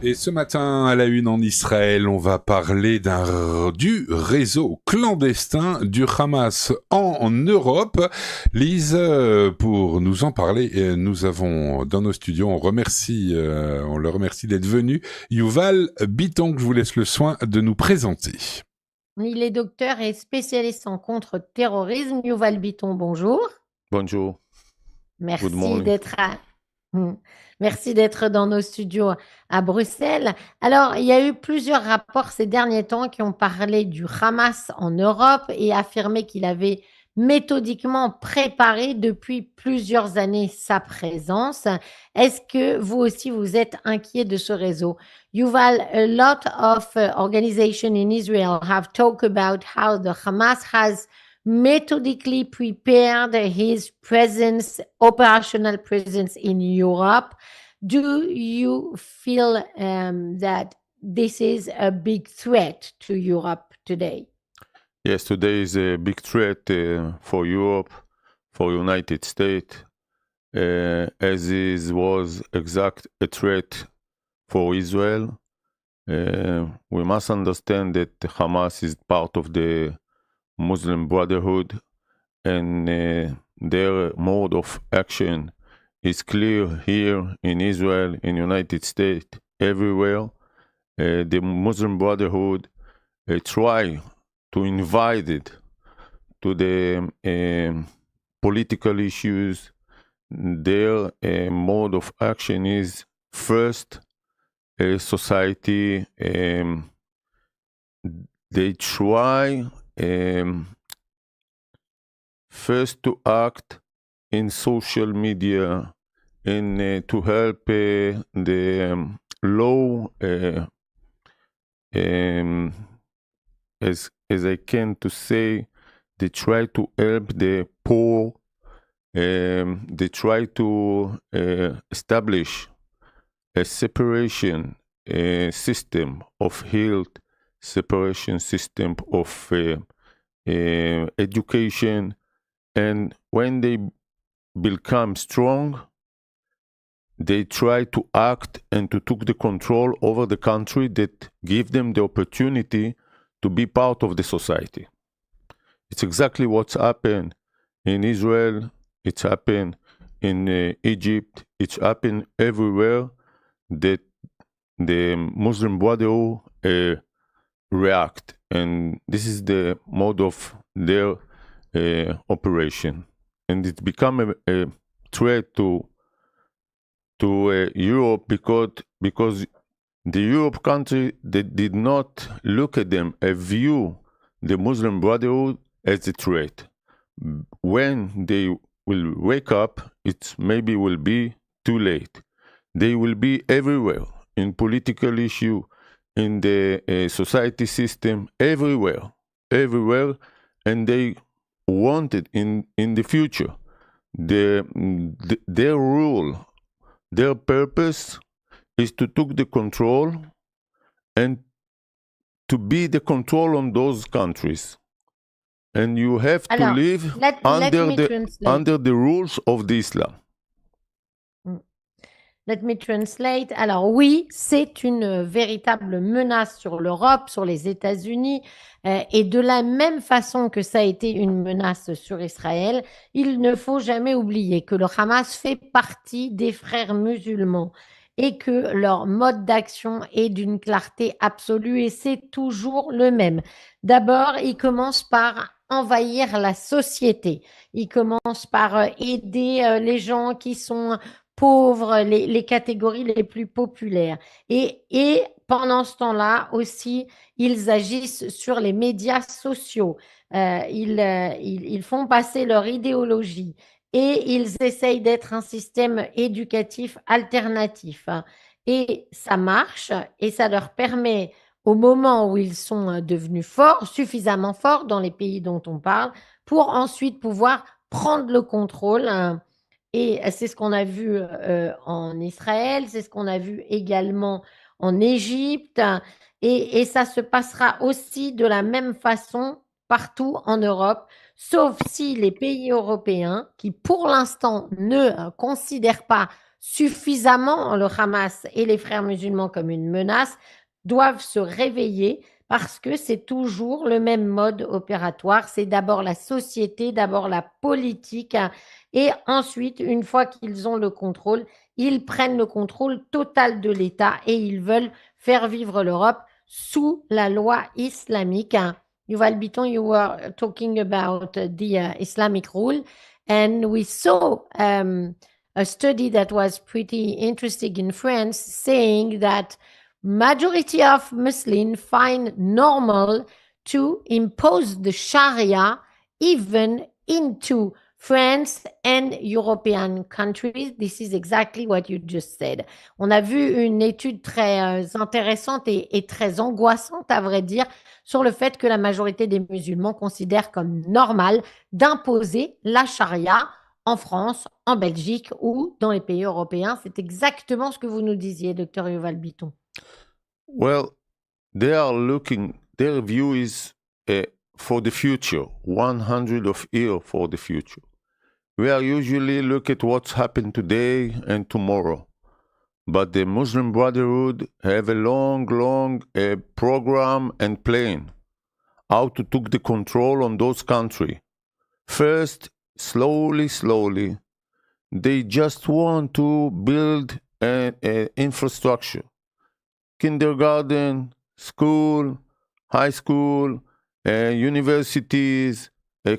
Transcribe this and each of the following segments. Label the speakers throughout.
Speaker 1: Et ce matin, à la une en Israël, on va parler du réseau clandestin du Hamas en Europe. Lise, pour nous en parler, nous avons dans nos studios, on le remercie d'être venu, Yuval Bitton, que je vous laisse le soin de nous présenter.
Speaker 2: Il est docteur et spécialiste en contre-terrorisme. Yuval Bitton, bonjour.
Speaker 3: Bonjour, good
Speaker 2: Merci
Speaker 3: morning.
Speaker 2: d'être Hmm. Merci d'être dans nos studios à Bruxelles. Alors, il y a eu plusieurs rapports ces derniers temps qui ont parlé du Hamas en Europe et affirmé qu'il avait méthodiquement préparé depuis plusieurs années sa présence. Est-ce que vous aussi vous êtes inquiet de ce réseau? Yuval, a lot of organizations in Israel have talked about how the Hamas has methodically prepared his presence, operational presence in Europe. Do you feel that this is a big threat to Europe today?
Speaker 3: Yes, today is a big threat for Europe, for United States, as it was exact a threat for Israel. We must understand that Hamas is part of the Muslim Brotherhood, and their mode of action is clear here in Israel, in United States, everywhere. The Muslim Brotherhood try to invite it to the political issues. Their mode of action is first society. They try first to act in social media and to help the low as I can to say, they try to help the poor. They try to establish a separation system of health, separation system of education, and when they become strong, they try to act and to take the control over the country that give them the opportunity to be part of the society. It's exactly what's happened in Israel. It's happened in Egypt. It's happened everywhere that the Muslim Brotherhood react. And this is the mode of their operation. And it become a threat to Europe because the Europe country, they did not look at them, view the Muslim Brotherhood as a threat. When they will wake up, it maybe will be too late. They will be everywhere, in political issue, in the society system, everywhere, and they wanted in the future their rule. Their purpose is to take the control and to be the control on those countries. And you have to
Speaker 2: Alors,
Speaker 3: live
Speaker 2: let me translate.
Speaker 3: under the rules of the Islam.
Speaker 2: Let me translate. Alors oui, c'est une véritable menace sur l'Europe, sur les États-Unis, et de la même façon que ça a été une menace sur Israël, il ne faut jamais oublier que le Hamas fait partie des frères musulmans et que leur mode d'action est d'une clarté absolue et c'est toujours le même. D'abord, ils commencent par envahir la société. Ils commencent par aider les gens qui sont pauvres, les catégories les plus populaires. Et pendant ce temps-là aussi, ils agissent sur les médias sociaux. Ils font passer leur idéologie et ils essayent d'être un système éducatif alternatif, hein. Et ça marche et ça leur permet, au moment où ils sont devenus forts, suffisamment forts dans les pays dont on parle, pour ensuite pouvoir prendre le contrôle, hein. Et c'est ce qu'on a vu en Israël, c'est ce qu'on a vu également en Égypte, et ça se passera aussi de la même façon partout en Europe, sauf si les pays européens, qui pour l'instant ne considèrent pas suffisamment le Hamas et les frères musulmans comme une menace, doivent se réveiller parce que c'est toujours le même mode opératoire. C'est d'abord la société, d'abord la politique, hein, et ensuite, une fois qu'ils ont le contrôle, ils prennent le contrôle total de l'État et ils veulent faire vivre l'Europe sous la loi islamique. Yuval Bitton, you were talking about the Islamic rule, and we saw a study that was pretty interesting in France saying that majority of Muslims find normal to impose the Sharia even into France and European countries. This is exactly what you just said. On a vu une étude très intéressante et très angoissante, à vrai dire, sur le fait que la majorité des musulmans considèrent comme normal d'imposer la charia en France, en Belgique ou dans les pays européens. C'est exactement ce que vous nous disiez, docteur Yuval Bitton.
Speaker 3: Well, their view is for the future, 100 of years for the future. We are usually look at what's happened today and tomorrow. But the Muslim Brotherhood have a long program and plan how to take the control on those countries. First, slowly, they just want to build an infrastructure. Kindergarten, school, high school, universities,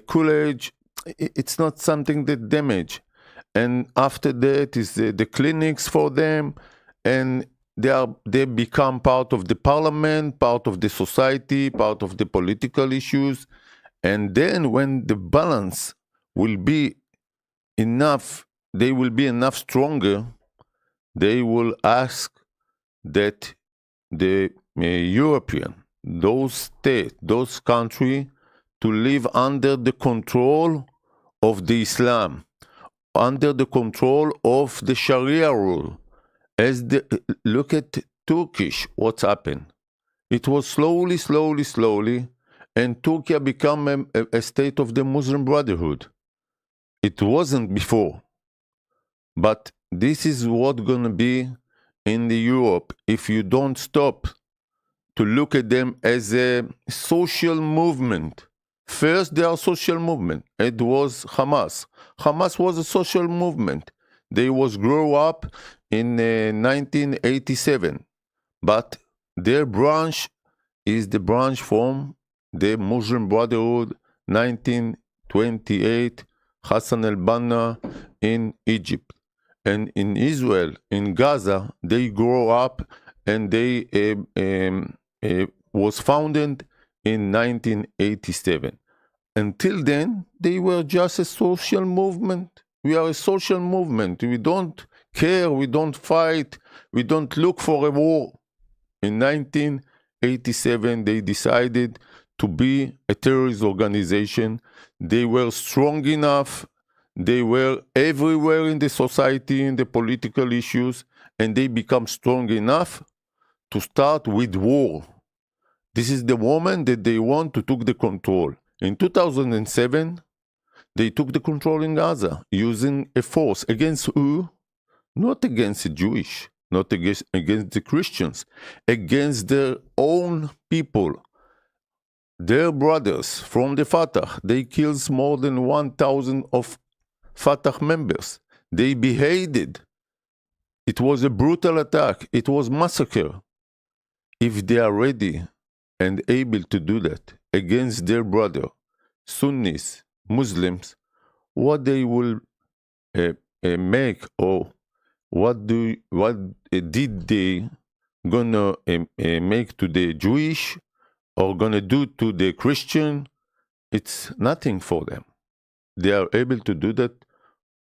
Speaker 3: college. It's not something that damage. And after that is the clinics for them, and they become part of the parliament, part of the society, part of the political issues. And then when the balance will be enough, they will be enough stronger, they will ask that the European, those states, those countries, to live under the control of the Islam, under the control of the Sharia rule. Look at Turkish, what's happened. It was slowly, and Turkey became a state of the Muslim Brotherhood. It wasn't before. But this is what's going to be in the Europe if you don't stop to look at them as a social movement. First, they are a social movement. It was Hamas. Hamas was a social movement. They was grow up in 1987. But their branch is the branch from the Muslim Brotherhood, 1928, Hassan al-Banna in Egypt. And in Israel, in Gaza, they grow up and they was founded in 1987. Until then, they were just a social movement. We are a social movement. We don't care, we don't fight, we don't look for a war. In 1987, they decided to be a terrorist organization. They were strong enough. They were everywhere in the society, in the political issues, and they become strong enough to start with war. This is the moment that they want to take the control. In 2007, they took the control in Gaza using a force against who? Not against the Jewish, not against the Christians, against their own people. Their brothers from the Fatah, they killed more than 1,000 of Fatah members. They beheaded. It was a brutal attack. It was massacre. If they are ready and able to do that against their brother, Sunnis, Muslims, what they will make, or what did they gonna make to the Jewish or gonna do to the Christian? It's nothing for them. They are able to do that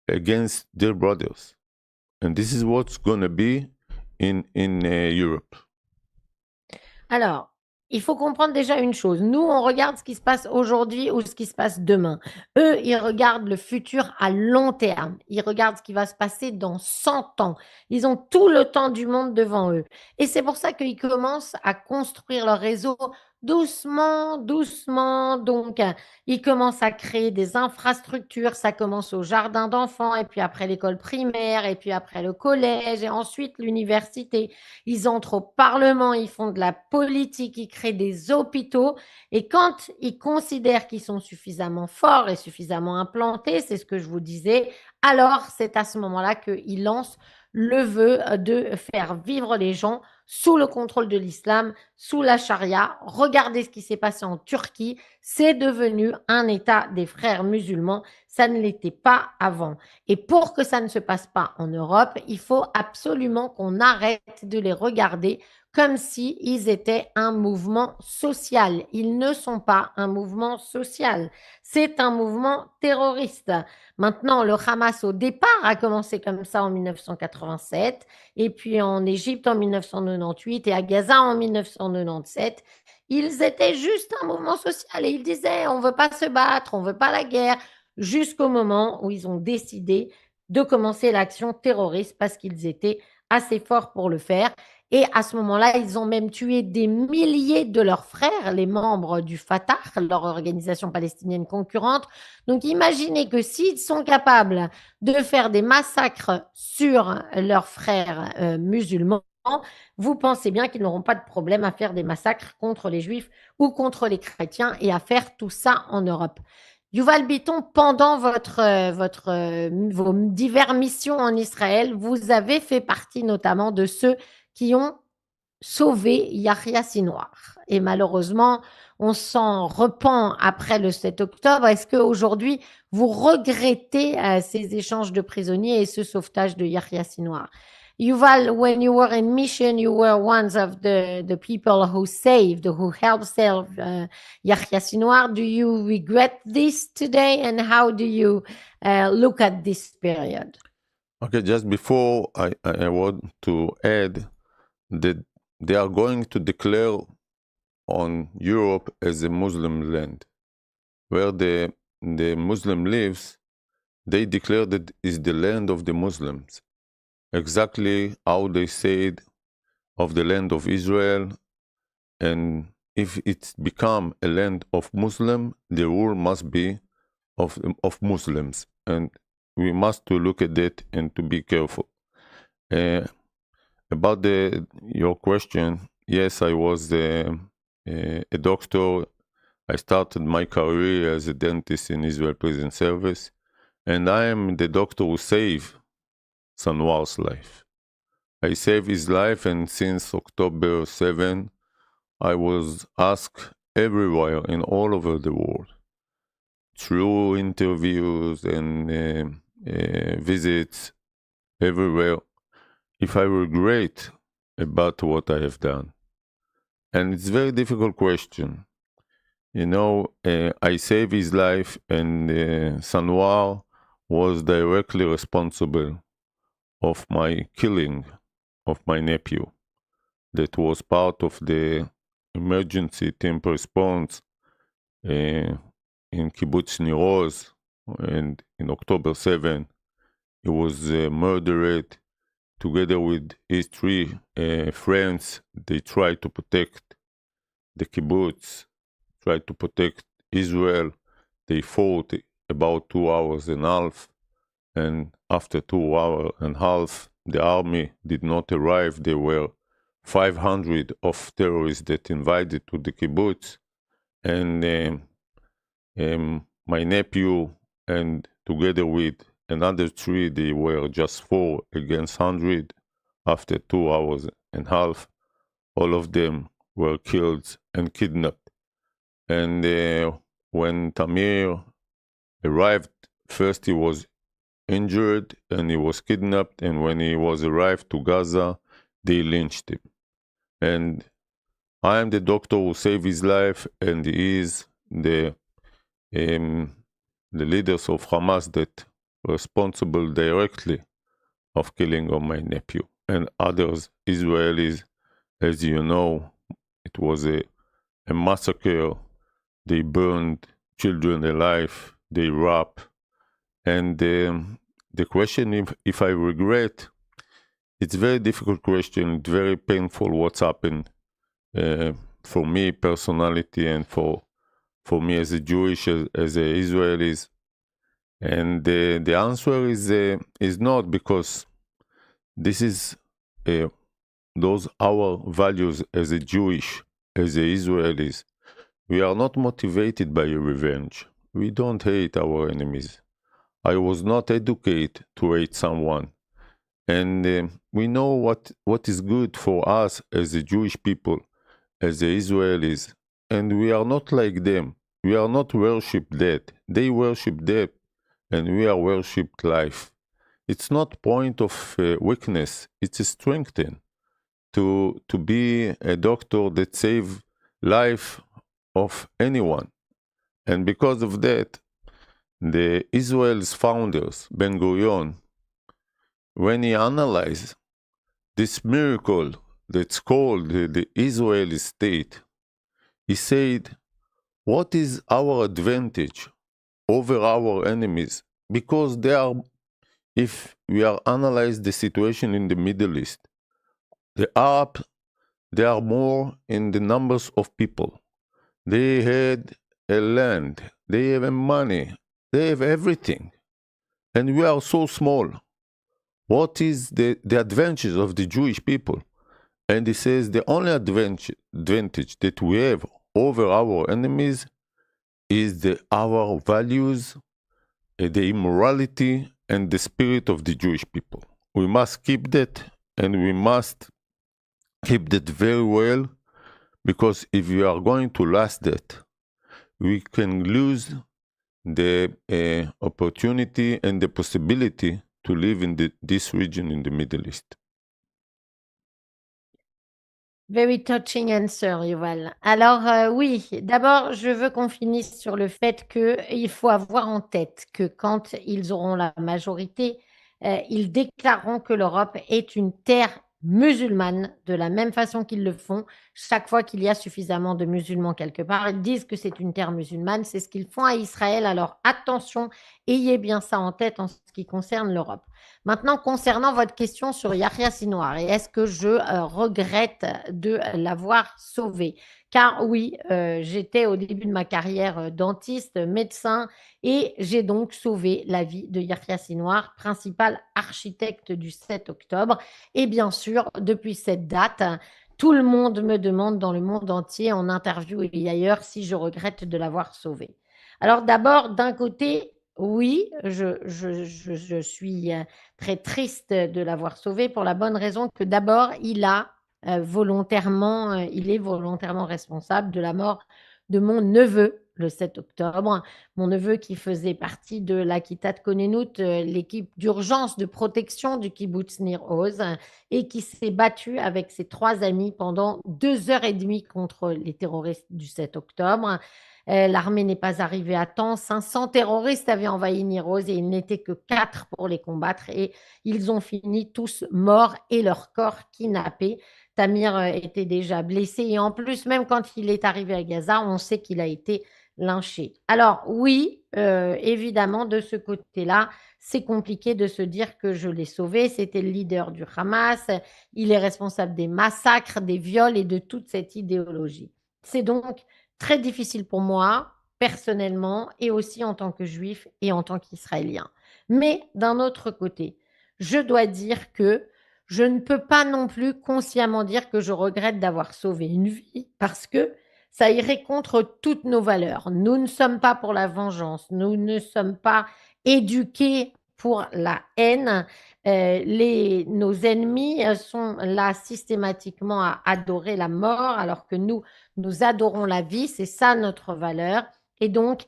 Speaker 3: against their brothers. And this is what's gonna be in Europe.
Speaker 2: Alors, il faut comprendre déjà une chose. Nous, on regarde ce qui se passe aujourd'hui ou ce qui se passe demain. Eux, ils regardent le futur à long terme. Ils regardent ce qui va se passer dans 100 ans. Ils ont tout le temps du monde devant eux. Et c'est pour ça qu'ils commencent à construire leur réseau doucement, doucement. Donc, il commence à créer des infrastructures. Ça commence au jardin d'enfants, et puis après l'école primaire, et puis après le collège, et ensuite l'université. Ils entrent au Parlement, ils font de la politique, ils créent des hôpitaux. Et quand ils considèrent qu'ils sont suffisamment forts et suffisamment implantés, c'est ce que je vous disais, alors c'est à ce moment-là qu'ils lancent le vœu de faire vivre les gens sous le contrôle de l'islam, sous la charia. Regardez ce qui s'est passé en Turquie. C'est devenu un État des frères musulmans. Ça ne l'était pas avant. Et pour que ça ne se passe pas en Europe, il faut absolument qu'on arrête de les regarder comme s'ils étaient un mouvement social. Ils ne sont pas un mouvement social. C'est un mouvement terroriste. Maintenant, le Hamas, au départ, a commencé comme ça en 1987, et puis en Égypte en 1998 et à Gaza en 1997. Ils étaient juste un mouvement social et ils disaient on ne veut pas se battre, on ne veut pas la guerre, jusqu'au moment où ils ont décidé de commencer l'action terroriste parce qu'ils étaient assez forts pour le faire. Et à ce moment-là, ils ont même tué des milliers de leurs frères, les membres du Fatah, leur organisation palestinienne concurrente. Donc imaginez que s'ils sont capables de faire des massacres sur leurs frères musulmans, vous pensez bien qu'ils n'auront pas de problème à faire des massacres contre les juifs ou contre les chrétiens et à faire tout ça en Europe. Yuval Bitton, pendant vos diverses missions en Israël, vous avez fait partie notamment de ceux qui ont sauvé Yahia Sinwar. Et malheureusement, on s'en repent après le 7 octobre. Est-ce qu'aujourd'hui, vous regrettez ces échanges de prisonniers et ce sauvetage de Yahia Sinwar? Yuval, when you were in mission, you were one of the people who helped save Yahya Sinwar. Do you regret this today? And how do you look at this period?
Speaker 3: Okay, just before I want to add that they are going to declare on Europe as a Muslim land. Where the Muslim lives, they declare that is the land of the Muslims. Exactly how they said of the land of Israel, and if it's become a land of Muslim, the rule must be of Muslims, and we must to look at that and to be careful. About your question, yes, I was a doctor. I started my career as a dentist in Israel Prison Service, and I am the doctor who saved Sinwar's life. I saved his life, and since October 7, I was asked everywhere and all over the world, through interviews and visits everywhere, if I regret about what I have done. And it's a very difficult question. You know, I saved his life, and Sinwar was directly responsible of my killing of my nephew. That was part of the emergency team response in Kibbutz Nir Oz, and in October 7, he was murdered together with his three friends. They tried to protect the kibbutz, tried to protect Israel. They fought about 2 hours and a half, and after 2 hours and a half, the army did not arrive. There were 500 of terrorists that invited to the kibbutz, and my nephew, and together with another three, they were just 4 against 100. After 2 hours and a half, all of them were killed and kidnapped. And when Tamir arrived, first he was injured and he was kidnapped, and when he was arrived to Gaza, they lynched him. And I am the doctor who saved his life, and he is the leaders of Hamas that responsible directly of killing of my nephew and others Israelis. As you know, it was a massacre. They burned children alive, they raped. And the question, if I regret, it's a very difficult question. It's very painful what's happened for me personality and for me as a Jewish, as a Israelis? And the answer is not, because this is those our values as a Jewish, as a Israelis. We are not motivated by revenge. We don't hate our enemies. I was not educated to hate someone. And we know what is good for us as a Jewish people, as the Israelis. And we are not like them. We are not worship death. They worship death, and we are worship life. It's not point of weakness. It's a strength to be a doctor that save life of anyone. And because of that, the Israel's founders, Ben Gurion, when he analyzed this miracle that's called the Israeli state, he said, what is our advantage over our enemies? Because they are, if we are analyze the situation in the Middle East, the Arab, they are more in the numbers of people. They had a land, they have a money, they have everything. And we are so small. What is the advantage of the Jewish people? And he says the only advantage that we have over our enemies is our values, the immorality, and the spirit of the Jewish people. We must keep that, and we must keep that very well, because if we are going to last that, we can lose the opportunity and the possibility to live in this region in the Middle East.
Speaker 2: Very touching answer, Yuval. Alors, oui, d'abord, je veux qu'on finisse sur le fait qu'il faut avoir en tête que quand ils auront la majorité, ils déclareront que l'Europe est une terre musulmane, de la même façon qu'ils le font chaque fois qu'il y a suffisamment de musulmans quelque part. Ils disent que c'est une terre musulmane, c'est ce qu'ils font à Israël. Alors, attention, ayez bien ça en tête en ce qui concerne l'Europe. Maintenant, concernant votre question sur Yahia Sinwar, et est-ce que je regrette de l'avoir sauvé? Car oui, j'étais au début de ma carrière dentiste, médecin, et j'ai donc sauvé la vie de Yahia Sinwar, principal architecte du 7 octobre. Et bien sûr, depuis cette date, tout le monde me demande dans le monde entier, en interview et ailleurs, si je regrette de l'avoir sauvé. Alors d'abord, d'un côté, oui, je suis très triste de l'avoir sauvé pour la bonne raison que d'abord, il est volontairement responsable de la mort de mon neveu le 7 octobre. Mon neveu qui faisait partie de la Kitat Konenut, l'équipe d'urgence de protection du kibbutz Nir Oz, et qui s'est battu avec ses 3 amis pendant 2 heures et demie contre les terroristes du 7 octobre. L'armée n'est pas arrivée à temps. 500 terroristes avaient envahi Nir Oz et il n'était que 4 pour les combattre. Et ils ont fini tous morts et leurs corps kidnappés. Tamir était déjà blessé. Et en plus, même quand il est arrivé à Gaza, on sait qu'il a été lynché. Alors oui, évidemment, de ce côté-là, c'est compliqué de se dire que je l'ai sauvé. C'était le leader du Hamas. Il est responsable des massacres, des viols et de toute cette idéologie. C'est donc très difficile pour moi, personnellement, et aussi en tant que juif et en tant qu'israélien. Mais d'un autre côté, je dois dire que je ne peux pas non plus consciemment dire que je regrette d'avoir sauvé une vie, parce que ça irait contre toutes nos valeurs. Nous ne sommes pas pour la vengeance, nous ne sommes pas éduqués pour la haine. Nos ennemis sont là systématiquement à adorer la mort, alors que nous adorons la vie, c'est ça notre valeur. Et donc,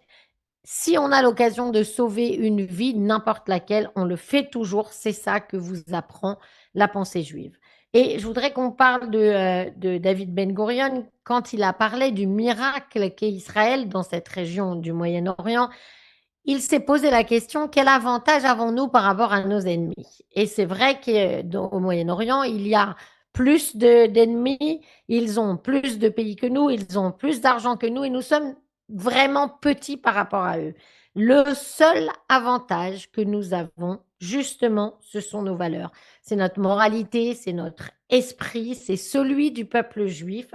Speaker 2: si on a l'occasion de sauver une vie, n'importe laquelle, on le fait toujours. C'est ça que vous apprend la pensée juive. Et je voudrais qu'on parle de David Ben Gurion quand il a parlé du miracle qu'est Israël dans cette région du Moyen-Orient. Il s'est posé la question, quel avantage avons-nous par rapport à nos ennemis? Et c'est vrai qu'au Moyen-Orient, il y a plus d'ennemis, ils ont plus de pays que nous, ils ont plus d'argent que nous et nous sommes vraiment petits par rapport à eux. Le seul avantage que nous avons, justement, ce sont nos valeurs. C'est notre moralité, c'est notre esprit, c'est celui du peuple juif.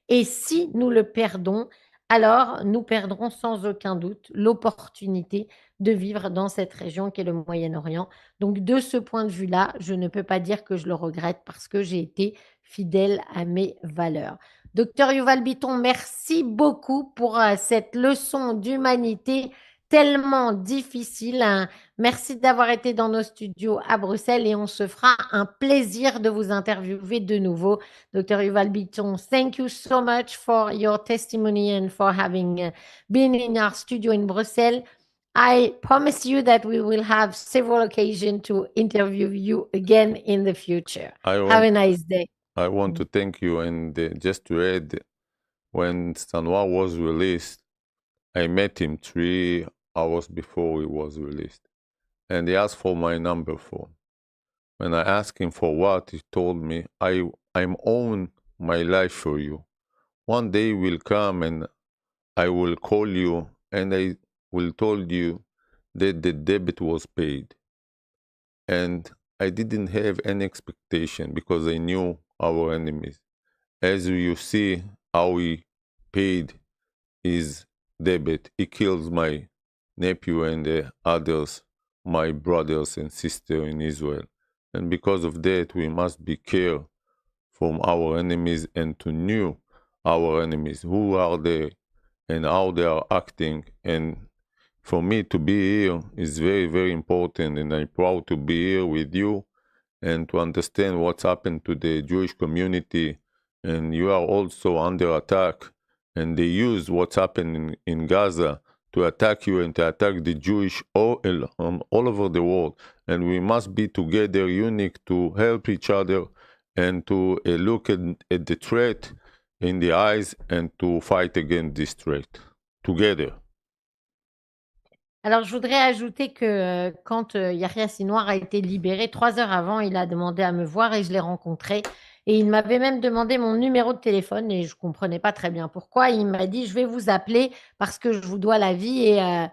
Speaker 2: Et si nous le perdons, alors nous perdrons sans aucun doute l'opportunité de vivre dans cette région qu'est le Moyen-Orient. Donc de ce point de vue-là, je ne peux pas dire que je le regrette parce que j'ai été fidèle à mes valeurs. Docteur Yuval Bitton, merci beaucoup pour cette leçon d'humanité tellement difficile, hein. Merci d'avoir été dans nos studios à Bruxelles et on se fera un plaisir de vous interviewer de nouveau. Dr. Yuval Bitton, thank you so much for your testimony and for having been in our studio in Brussels. I promise you that we will have several occasions to interview you again in the future. Have a nice day.
Speaker 3: I want to thank you, and just to add, when Sinwar was released, I met him 3 hours before he was released, and he asked for my number phone. When I asked him for what, he told me, I'm own my life for you. One day will come and I will call you and I will told you that the debit was paid. And I didn't have any expectation because I knew our enemies. As you see how he paid his debit, he kills my nephew and the others, my brothers and sisters in Israel. And because of that, we must be careful from our enemies and to know our enemies, who are they and how they are acting. And for me to be here is very, very important, and I'm proud to be here with you and to understand what's happened to the Jewish community. And you are also under attack, and they use what's happened in Gaza to attack you and to attack the Jewish all over the world. And we must be together, unique, to help each other and to look at the threat in the eyes and to fight against this threat together.
Speaker 2: Alors, je voudrais ajouter que quand Yahia Sinwar a été libéré, 3 heures avant, il a demandé à me voir et je l'ai rencontré. Et il m'avait même demandé mon numéro de téléphone et je ne comprenais pas très bien pourquoi. Il m'a dit, je vais vous appeler parce que je vous dois la vie et à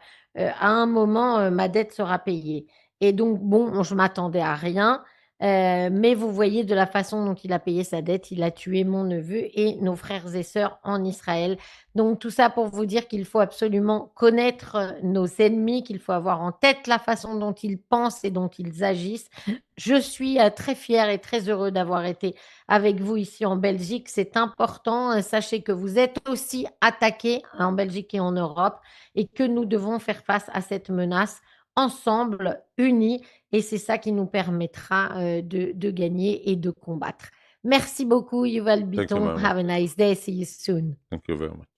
Speaker 2: un moment, ma dette sera payée. Et donc, bon, je m'attendais à rien. Mais vous voyez de la façon dont il a payé sa dette, il a tué mon neveu et nos frères et sœurs en Israël. Donc tout ça pour vous dire qu'il faut absolument connaître nos ennemis, qu'il faut avoir en tête la façon dont ils pensent et dont ils agissent. Je suis très fière et très heureux d'avoir été avec vous ici en Belgique. C'est important. Sachez que vous êtes aussi attaqués en Belgique et en Europe et que nous devons faire face à cette menace ensemble, unis. Et c'est ça qui nous permettra de gagner et de combattre. Merci beaucoup, Yuval Bitton. Have a nice day. See you soon.
Speaker 3: Thank you very much.